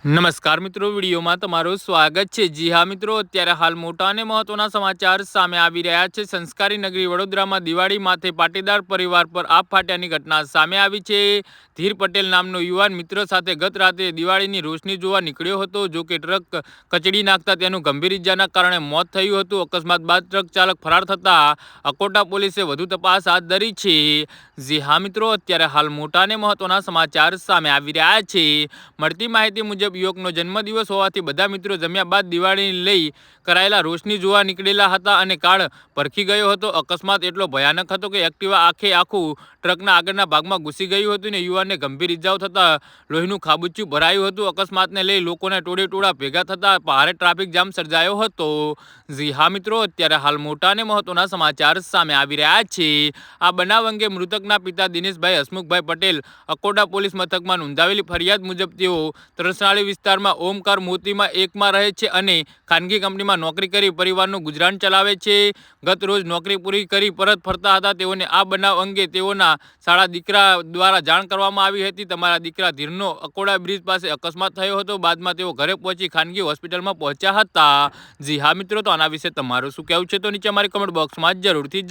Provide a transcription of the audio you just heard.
નમસ્કાર મિત્રો, વિડીયોમાં તમારું સ્વાગત છે। જી હા મિત્રો, અત્યારે હાલ મોટા અને મહત્વના સમાચાર સામે આવી રહ્યા છે। સંસ્કારી નગરી વડોદરામાં દિવાળી માથે પાટીદાર પરિવાર પર આપ ફાટ્યાની ઘટના સામે આવી છે। ધીર પટેલ નામનો યુવાન મિત્ર સાથે ગત રાત્રે દિવાળીની રોશની જોવા નીકળ્યો હતો। જો કે ટ્રક કચડી નાખતા તેનું ગંભીર ઇજાના કારણે મોત થયું હતું। અકસ્માત બાદ ટ્રક ચાલક ફરાર થતા અકોટા પોલીસે વધુ તપાસ હાથ ધરી છે। જી હા મિત્રો, અત્યારે હાલ મોટા અને મહત્વના સમાચાર સામે આવી રહ્યા છે। મળતી માહિતી મુજબ યુવકનો જન્મદિવસ હોવાથી બધા મિત્રો જમ્યા બાદ દિવાળીને લઈ કરાયેલા રોશની જોવા નીકળેલા હતા અને કાળ પરખી ગયો હતો। અકસ્માત એટલો ભયાનક હતો કે એક્ટિવા આખું ટ્રકના આગળના ભાગમાં ઘૂસી ગયું હતું અને યુવાનને ગંભીર ઇજાઓ થતાં લોહીનું ખાબુચિયું ભરાયું હતું। અકસ્માતને લઈ લોકોને ટોળે ભેગા થતા ભારે ટ્રાફિક જામ સર્જાયો હતો। જી હા મિત્રો, અત્યારે હાલ મોટા અને મહત્વના સમાચાર સામે આવી રહ્યા છે। આ બનાવ અંગે મૃતકના પિતા દિનેશભાઈ હસમુખભાઈ પટેલ અકોટા પોલીસ મથકમાં નોંધાવેલી ફરિયાદ મુજબ તેઓ તરસાળી વિસ્તારમાં ઓમકાર મોતીમાં એકમાં રહે છે અને ખાનગી કંપનીમાં નોકરી કરી પરિવારનું ગુજરાન ચલાવે છે। ગત રોજ નોકરી પૂરી કરી પરત ફરતા હતા। તેઓને આ બનાવ અંગે તેઓના શાળા દીકરા દ્વારા જાણ કરવામાં આવી હતી। તમારા દીકરા ધીરનો અકોડા બ્રિજ પાસે અકસ્માત થયો હતો। બાદમાં તેઓ ઘરે પહોંચી ખાનગી હોસ્પિટલમાં પહોંચ્યા હતા। જી હા મિત્રો, તો આના વિશે તમારું શું કહેવું છે તો નીચે અમારી કમેન્ટ બોક્સમાં જરૂરથી